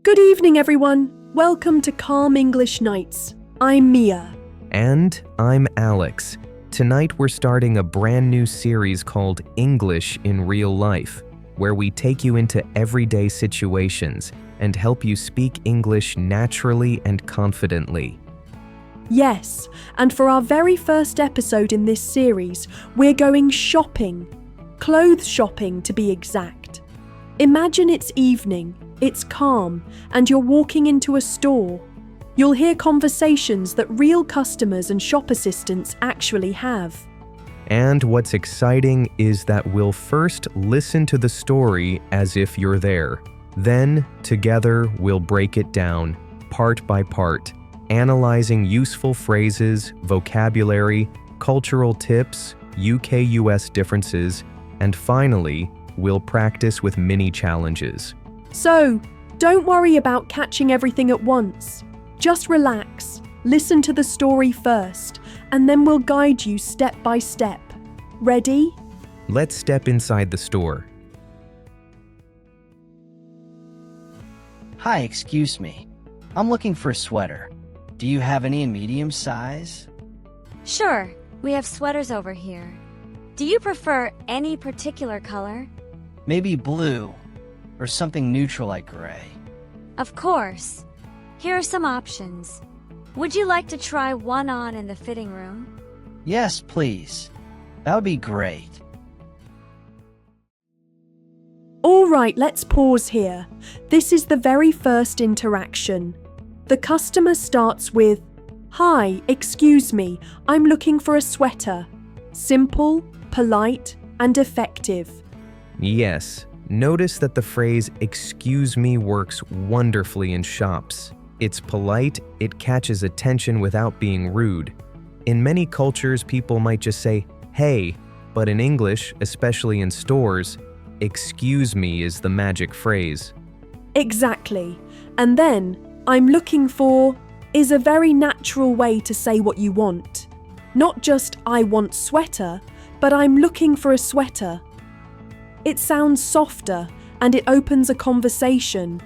Good evening, everyone. Welcome to Calm English Nights. I'm Mia. And I'm Alex. Tonight we're starting a brand new series called English in Real Life, where we take you into everyday situations and help you speak English naturally and confidently. Yes, and for our very first episode in this series, we're going shopping. Clothes shopping, to be exact. Imagine it's evening, it's calm, and you're walking into a store. You'll hear conversations that real customers and shop assistants actually have. And what's exciting is that we'll first listen to the story as if you're there. Then, together, we'll break it down, part by part, analyzing useful phrases, vocabulary, cultural tips, UK-US differences, and finally, we'll practice with mini challenges. So, don't worry about catching everything at once. Just relax, listen to the story first, and then we'll guide you step by step. Ready? Let's step inside the store. Hi, excuse me. I'm looking for a sweater. Do you have any in medium size? Sure, we have sweaters over here. Do you prefer any particular color? Maybe blue, or something neutral like gray. Of course. Here are some options. Would you like to try one on in the fitting room? Yes, please. That would be great. All right, let's pause here. This is the very first interaction. The customer starts with, "Hi, excuse me, I'm looking for a sweater." Simple, polite, and effective. Yes, notice that the phrase "excuse me" works wonderfully in shops. It's polite, it catches attention without being rude. In many cultures, people might just say, "Hey," but in English, especially in stores, "excuse me" is the magic phrase. Exactly. And then, "I'm looking for" is a very natural way to say what you want. Not just "I want sweater," but "I'm looking for a sweater." It sounds softer and it opens a conversation.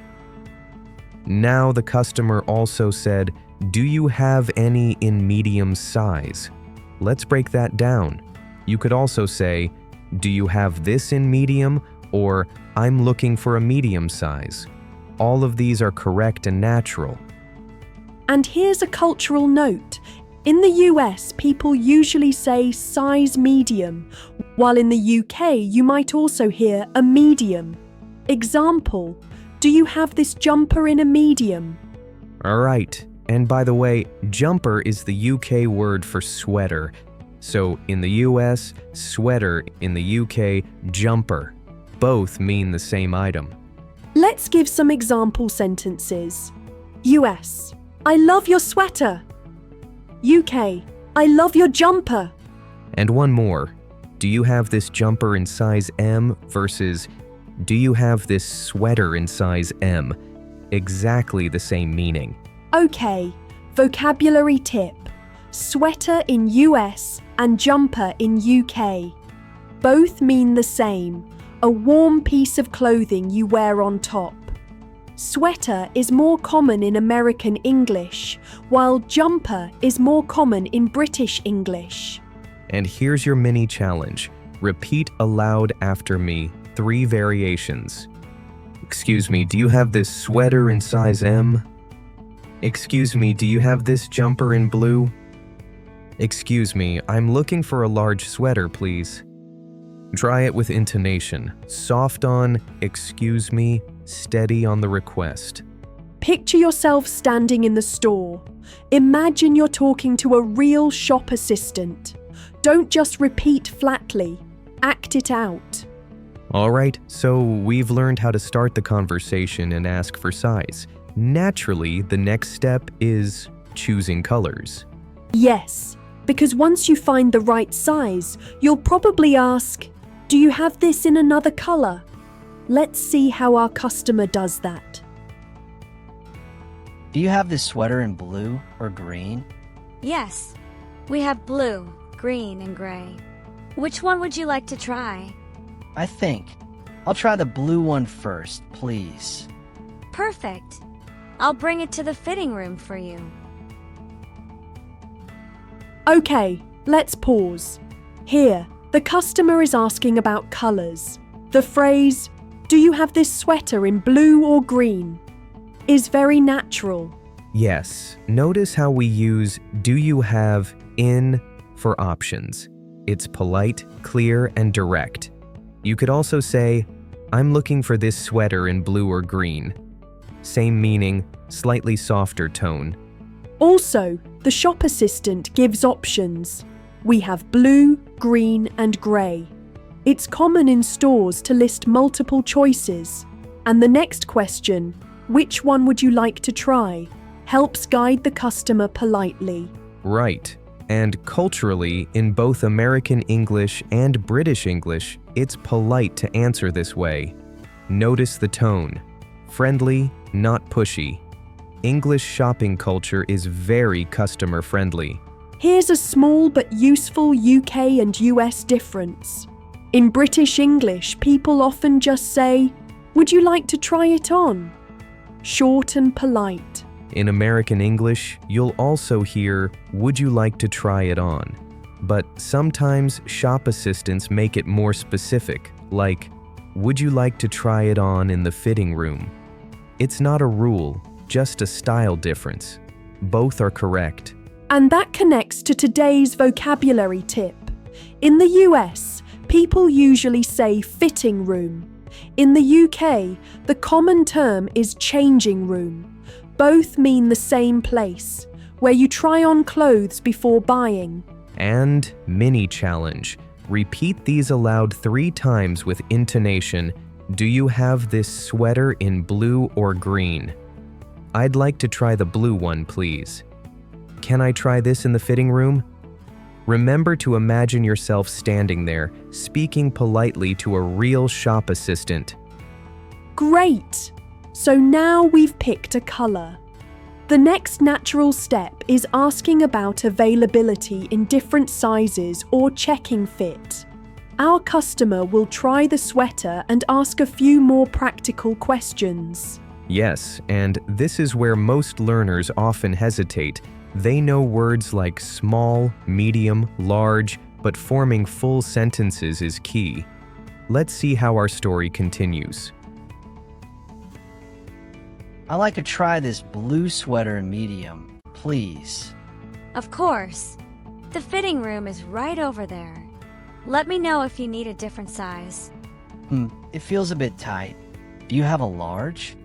Now the customer also said, "Do you have any in medium size?" Let's break that down. You could also say, "Do you have this in medium?" or "I'm looking for a medium size." All of these are correct and natural. And here's a cultural note. In the US, people usually say size medium, while in the UK, you might also hear a medium. Example, "Do you have this jumper in a medium?" All right. And by the way, jumper is the UK word for sweater. So in the US, sweater; in the UK, jumper. Both mean the same item. Let's give some example sentences. US, "I love your sweater." UK, "I love your jumper." And one more. Do you have this jumper in size M versus do you have this sweater in size M? Exactly the same meaning. Okay, vocabulary tip. Sweater in US and jumper in UK. Both mean the same, a warm piece of clothing you wear on top. Sweater is more common in American English, while jumper is more common in British English. And here's your mini challenge. Repeat aloud after me 3 variations. Excuse me, do you have this sweater in size M? Excuse me, do you have this jumper in blue? Excuse me, I'm looking for a large sweater, please. Try it with intonation. Soft on "excuse me," steady on the request. Picture yourself standing in the store. Imagine you're talking to a real shop assistant. Don't just repeat flatly. Act it out. All right, so we've learned how to start the conversation and ask for size. Naturally, the next step is choosing colors. Yes, because once you find the right size, you'll probably ask, "Do you have this in another color?" Let's see how our customer does that. Do you have this sweater in blue or green? Yes, we have blue, green, and gray. Which one would you like to try? I think I'll try the blue one first, please. Perfect. I'll bring it to the fitting room for you. Okay, let's pause. Here, the customer is asking about colours. The phrase, "Do you have this sweater in blue or green?" is very natural. Yes, notice how we use do you have in for options. It's polite, clear, and direct. You could also say, I'm looking for this sweater in blue or green. Same meaning, slightly softer tone. Also, the shop assistant gives options. We have blue, green, and grey. It's common in stores to list multiple choices. And the next question, which one would you like to try, helps guide the customer politely. Right. And culturally, in both American English and British English, it's polite to answer this way. Notice the tone. Friendly, not pushy. English shopping culture is very customer-friendly. Here's a small but useful UK and US difference. In British English, people often just say, "Would you like to try it on?" Short and polite. In American English, you'll also hear, would you like to try it on? But sometimes shop assistants make it more specific, like, would you like to try it on in the fitting room? It's not a rule, just a style difference. Both are correct. And that connects to today's vocabulary tip. In the US, people usually say fitting room. In the UK, the common term is changing room. Both mean the same place, where you try on clothes before buying. And mini challenge. Repeat these aloud 3 times with intonation. Do you have this sweater in blue or green? I'd like to try the blue one, please. Can I try this in the fitting room? Remember to imagine yourself standing there, speaking politely to a real shop assistant. Great! So now we've picked a colour. The next natural step is asking about availability in different sizes or checking fit. Our customer will try the sweater and ask a few more practical questions. Yes, and this is where most learners often hesitate. They know words like small, medium, large, but forming full sentences is key. Let's see how our story continues. I'd like to try this blue sweater in medium, please. Of course. The fitting room is right over there. Let me know if you need a different size. It feels a bit tight. Do you have a large?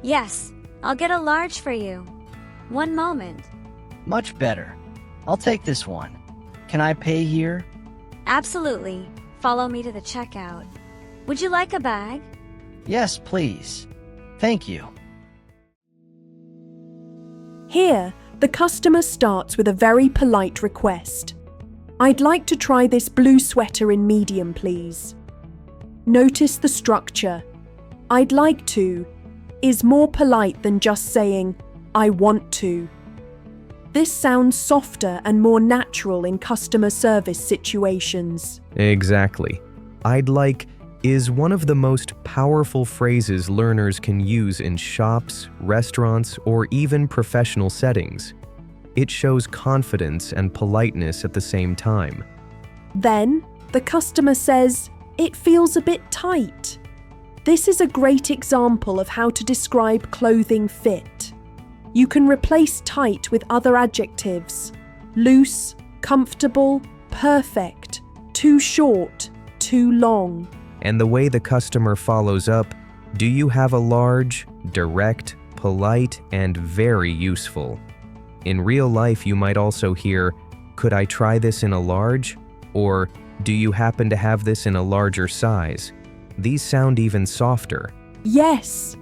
Yes, I'll get a large for you. One moment. Much better. I'll take this one. Can I pay here? Absolutely. Follow me to the checkout. Would you like a bag? Yes, please. Thank you. Here, the customer starts with a very polite request. I'd like to try this blue sweater in medium, please. Notice the structure. I'd like to is more polite than just saying, I want to. This sounds softer and more natural in customer service situations. Exactly. I'd like is one of the most powerful phrases learners can use in shops, restaurants, or even professional settings. It shows confidence and politeness at the same time. Then, the customer says, it feels a bit tight. This is a great example of how to describe clothing fit. You can replace tight with other adjectives: loose, comfortable, perfect, too short, too long. And the way the customer follows up, do you have a large, direct, polite, and very useful. In real life, you might also hear, could I try this in a large? Or, do you happen to have this in a larger size? These sound even softer. Yes,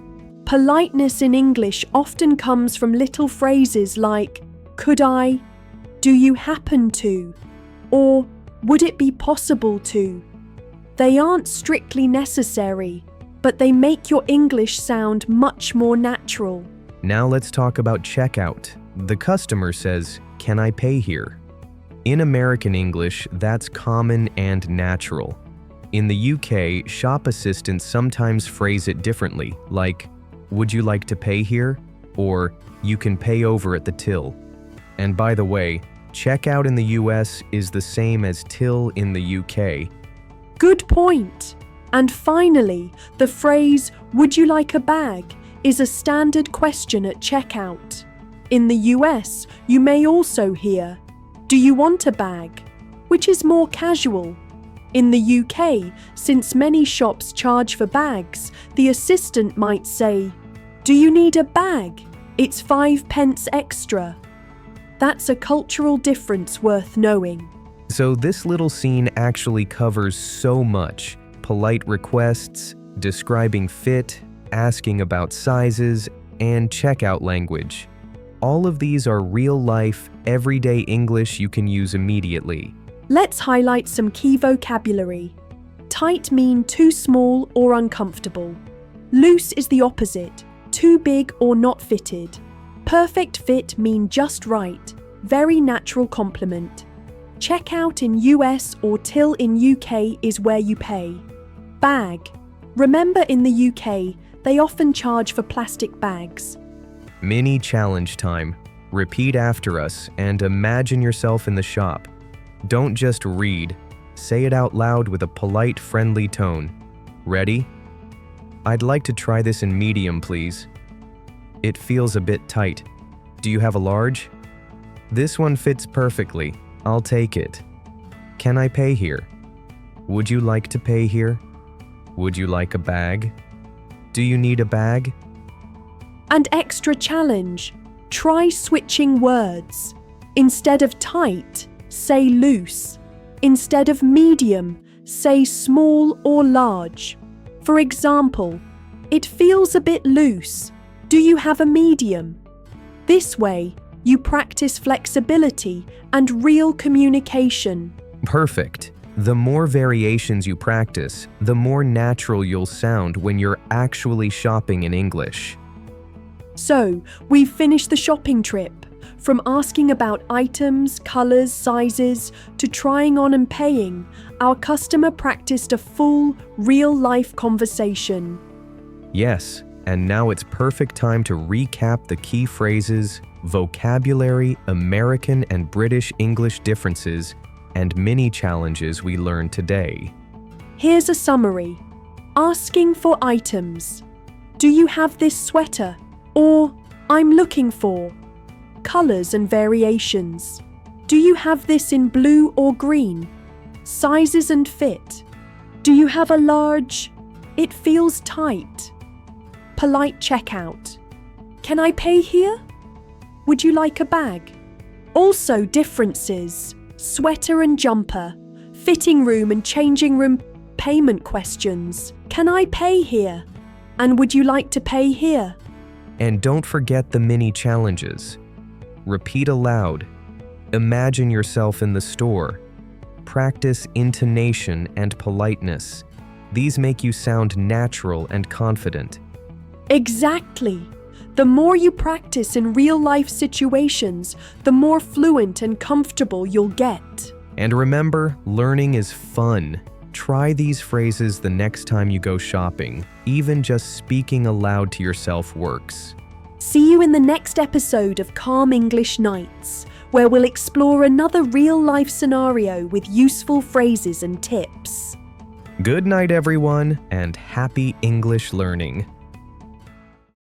politeness in English often comes from little phrases like, could I? Do you happen to? Or, would it be possible to? They aren't strictly necessary, but they make your English sound much more natural. Now let's talk about checkout. The customer says, can I pay here? In American English, that's common and natural. In the UK, shop assistants sometimes phrase it differently, like, would you like to pay here? or you can pay over at the till. And by the way, checkout in the US is the same as till in the UK. Good point. And finally, the phrase, "Would you like a bag?" is a standard question at checkout. In the US, you may also hear, "Do you want a bag?" which is more casual. In the UK, since many shops charge for bags, the assistant might say, "Do you need a bag? It's 5 pence extra." That's a cultural difference worth knowing. So this little scene actually covers so much: polite requests, describing fit, asking about sizes, and checkout language. All of these are real-life, everyday English you can use immediately. Let's highlight some key vocabulary. Tight mean too small or uncomfortable. Loose is the opposite, too big or not fitted. Perfect fit mean just right, very natural compliment. Checkout in US or till in UK is where you pay. Bag. Remember, in the UK, they often charge for plastic bags. Mini challenge time. Repeat after us and imagine yourself in the shop. Don't just read. Say it out loud with a polite, friendly tone. Ready? I'd like to try this in medium, please. It feels a bit tight. Do you have a large? This one fits perfectly. I'll take it. Can I pay here? Would you like to pay here? Would you like a bag? Do you need a bag? And extra challenge. Try switching words. Instead of tight, say loose. Instead of medium, say small or large. For example, it feels a bit loose. Do you have a medium? This way, you practice flexibility and real communication. Perfect. The more variations you practice, the more natural you'll sound when you're actually shopping in English. So, we've finished the shopping trip. From asking about items, colors, sizes, to trying on and paying, our customer practiced a full, real-life conversation. Yes, and now it's perfect time to recap the key phrases, vocabulary, American and British English differences, and mini challenges we learned today. Here's a summary. Asking for items. Do you have this sweater? Or, I'm looking for. Colors and variations. Do you have this in blue or green? Sizes and fit. Do you have a large? It feels tight. Polite checkout. Can I pay here? Would you like a bag? Also differences. Sweater and jumper. Fitting room and changing room. Payment questions. Can I pay here? And would you like to pay here? And don't forget the mini challenges. Repeat aloud. Imagine yourself in the store. Practice intonation and politeness. These make you sound natural and confident. Exactly. The more you practice in real-life situations, the more fluent and comfortable you'll get. And remember, learning is fun. Try these phrases the next time you go shopping. Even just speaking aloud to yourself works. See you in the next episode of Calm English Nights, where we'll explore another real-life scenario with useful phrases and tips. Good night, everyone, and happy English learning.